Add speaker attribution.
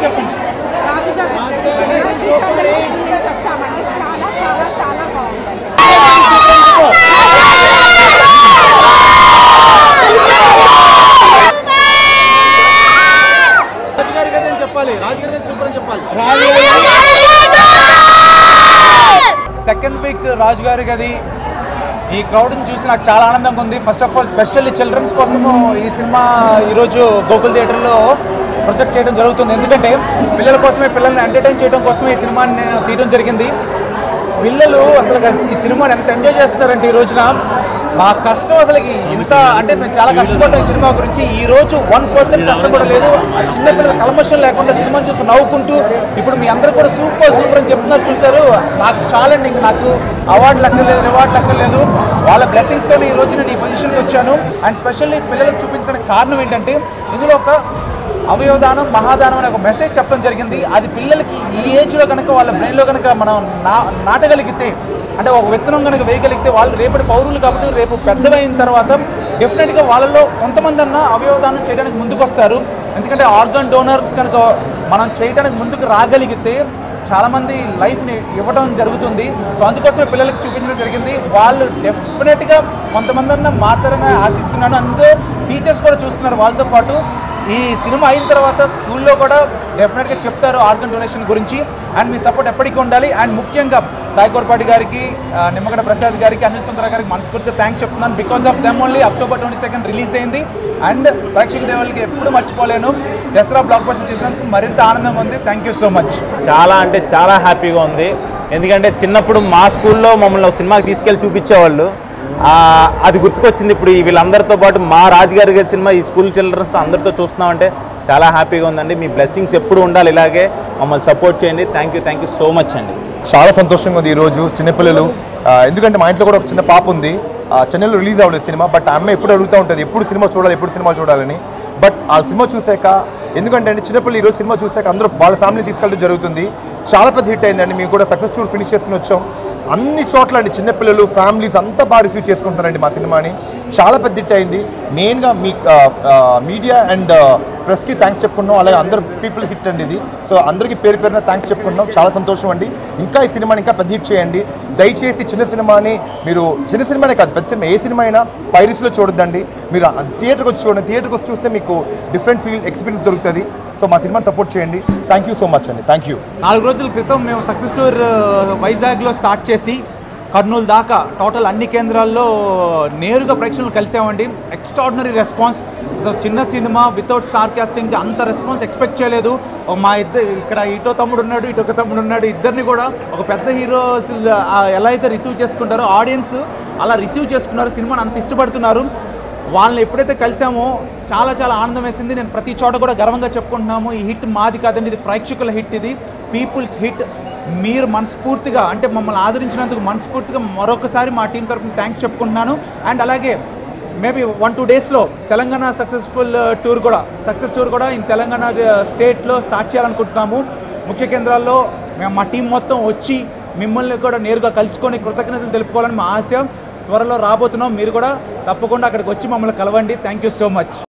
Speaker 1: చెప్పండి. రాజుగారి కథ అని చెప్పాలి, రాజుగారి కథ సూపర్ అని చెప్పాలి. సెకండ్ వీక్ రాజుగారి గది ఈ క్రౌడ్ని చూసి నాకు చాలా ఆనందంగా ఉంది. First of all specially childrens కోసము ఈ సినిమా ఈరోజు గోకుల్ థియేటర్లో ప్రొజెక్ట్ చేయడం జరుగుతుంది. ఎందుకంటే పిల్లల కోసమే, పిల్లల్ని ఎంటర్టైన్ చేయడం కోసమే ఈ సినిమాని నేను తీయడం జరిగింది. పిల్లలు అసలు ఈ సినిమాని ఎంత ఎంజాయ్ చేస్తారంటే ఈ రోజున మా కష్టం అసలు ఇంత అంటే మేము చాలా కష్టపడ్డాం ఈ సినిమా గురించి. ఈ రోజు 1% కష్టం కూడా లేదు. చిన్నపిల్లల కల్మషం లేకుండా సినిమాని చూసి నవ్వుకుంటూ ఇప్పుడు మీ అందరూ కూడా సూపర్ అని చెప్తున్నారు. చూశారు, నాకు చాలండి. ఇంక నాకు అవార్డు లెక్కలేదు, రివార్డు లెక్కలేదు. వాళ్ళ బ్లెస్సింగ్స్తోనే ఈ రోజు నేను ఈ పొజిషన్కి వచ్చాను. అండ్ స్పెషల్లీ పిల్లలకు చూపించడానికి కారణం ఏంటంటే ఇందులో ఒక అవయవదానం, మహాదానం అనే ఒక మెసేజ్ చెప్పడం జరిగింది. అది పిల్లలకి ఈ ఏజ్లో కనుక వాళ్ళ బ్రెయిన్లో కనుక మనం నాటగలిగితే, అంటే ఒక విత్తనం కనుక వేయగలిగితే వాళ్ళు రేపటి పౌరులు కాబట్టి రేపు పెద్దవైన తర్వాత డెఫినెట్గా వాళ్ళలో కొంతమంది అన్న అవయవదానం చేయడానికి ముందుకు వస్తారు. ఎందుకంటే ఆర్గన్ డోనర్స్ కనుక మనం చేయడానికి ముందుకు రాగలిగితే చాలామంది లైఫ్ని ఇవ్వడం జరుగుతుంది. సో అందుకోసమే పిల్లలకి చూపించడం జరిగింది. వాళ్ళు డెఫినెట్గా కొంతమంది అన్న మాత్రమే ఆశిస్తున్నాను. అందులో టీచర్స్ కూడా చూస్తున్నారు వాళ్ళతో పాటు. ఈ సినిమా అయిన తర్వాత స్కూల్లో కూడా డెఫినెట్గా చెప్తారు ఆర్గన్ డొనేషన్ గురించి. అండ్ మీ సపోర్ట్ ఎప్పటికీ ఉండాలి. అండ్ ముఖ్యంగా సాయి కోరపాటి గారికి, నిమ్మగడ్డ ప్రసాద్ గారికి, అనిల్ సుందర గారికి మనస్ఫూర్తిగా థ్యాంక్స్ చెప్తున్నాను. Because of them only October 22 release అయింది. అండ్ ప్రేక్షక దేవుళ్ళకి ఎప్పుడు మర్చిపోలేను. దసరా బ్లాక్ బస్టర్ చేసినందుకు మరింత ఆనందంగా ఉంది. Thank you so much.
Speaker 2: చాలా అంటే చాలా హ్యాపీగా ఉంది. ఎందుకంటే చిన్నప్పుడు మా స్కూల్లో మమ్మల్ని సినిమాకి తీసుకెళ్ళి చూపించేవాళ్ళు. అది గుర్తుకొచ్చింది. ఇప్పుడు వీళ్ళందరితో పాటు మా రాజుగారి గారి సినిమా ఈ స్కూల్ చిల్డ్రన్స్తో అందరితో చూస్తున్నామంటే చాలా హ్యాపీగా ఉందండి. మీ బ్లెస్సింగ్స్ ఎప్పుడు ఉండాలి, ఇలాగే మమ్మల్ని సపోర్ట్ చేయండి. థ్యాంక్ యూ సో మచ్ అండి.
Speaker 3: చాలా సంతోషంగా ఉంది ఈరోజు. చిన్నపిల్లలు, ఎందుకంటే మా ఇంట్లో కూడా ఒక చిన్న పాప ఉంది. చెన్నైలో రిలీజ్ అవ్వలేదు సినిమా. బట్ అమ్మ ఎప్పుడు అడుగుతూ ఉంటుంది ఎప్పుడు సినిమా చూడాలని. బట్ ఆ సినిమా చూసాక, ఎందుకంటే అండి చిన్నపిల్లలు ఈరోజు సినిమా చూసాక అందరూ వాళ్ళ ఫ్యామిలీ తీసుకెళ్ళడం జరుగుతుంది. చాలా పెద్ద హిట్ అయిందండి. మేము కూడా సక్సెస్ టూర్ ఫినిష్ చేసుకుని వచ్చాం. అన్ని చోట్ల అండి చిన్నపిల్లలు, ఫ్యామిలీస్ అంతా బాగా రిసీవ్ చేసుకుంటున్నారండి మా సినిమాని. చాలా పెద్ద హిట్ అయింది. మెయిన్గా మీ మీడియా అండ్ ప్రెస్కి థ్యాంక్స్ చెప్పుకున్నాం. అలాగే అందరు పీపుల్ హిట్ అండి ఇది. సో అందరికీ పేరు పేరున థ్యాంక్స్ చెప్పుకున్నాం. చాలా సంతోషం అండి. ఇంకా ఈ సినిమాని ఇంకా పెద్ద హిట్ చేయండి. దయచేసి చిన్న సినిమాని మీరు, చిన్న సినిమానే కాదు పెద్ద సినిమా ఏ సినిమా అయినా పైరసీలో చూడొద్దండి. మీరు థియేటర్కి వచ్చి చూడండి. థియేటర్కి వచ్చి చూస్తే మీకు డిఫరెంట్ ఎక్స్పీరియన్స్ దొరుకుతుంది. సో మా సినిమాని సపోర్ట్ చేయండి. థ్యాంక్ యూ సో మచ్ అండి. Thank you.
Speaker 1: 4 రోజుల క్రితం మేము సక్సెస్ టూర్ వైజాగ్లో స్టార్ట్ చేసి కర్నూలు దాకా టోటల్ అన్ని కేంద్రాల్లో నేరుగా ప్రేక్షకులు కలిసామండి. Extraordinary response. అసలు చిన్న సినిమా వితౌట్ స్టార్ కాస్టింగ్ అంత రెస్పాన్స్ ఎక్స్పెక్ట్ చేయలేదు. మా ఇక్కడ ఇటో తమ్ముడు ఉన్నాడు, ఇటొక తమ్ముడు ఉన్నాడు. ఇద్దరిని కూడా ఒక పెద్ద హీరోస్ ఎలా అయితే రిసీవ్ చేసుకుంటారో ఆడియన్స్ అలా రిసీవ్ చేసుకున్నారు. సినిమాని అంత ఇష్టపడుతున్నారు. వాళ్ళని ఎప్పుడైతే కలిసామో చాలా ఆనందం వేసింది. నేను ప్రతి చోట కూడా గర్వంగా చెప్పుకుంటున్నాము, ఈ హిట్ మాది కాదండి, ఇది ప్రేక్షకుల హిట్, ఇది పీపుల్స్ హిట్. మీరు మనస్ఫూర్తిగా అంటే మమ్మల్ని ఆదరించినందుకు మనస్ఫూర్తిగా మరొకసారి మా టీం తరఫున థ్యాంక్స్ చెప్పుకుంటున్నాను. అండ్ అలాగే మేబీ 1-2 డేస్లో తెలంగాణ సక్సెస్ టూర్ కూడా ఇన్ తెలంగాణ స్టేట్లో స్టార్ట్ చేయాలనుకుంటున్నాము. ముఖ్య కేంద్రాల్లో మేము మా టీం మొత్తం వచ్చి మిమ్మల్ని కూడా నేరుగా కలుసుకొని కృతజ్ఞతలు తెలుపుకోవాలని మా ఆశ. త్వరలో రాబోతున్నాం. మీరు కూడా తప్పకుండా అక్కడికి వచ్చి మమ్మల్ని కలవండి. Thank you so much.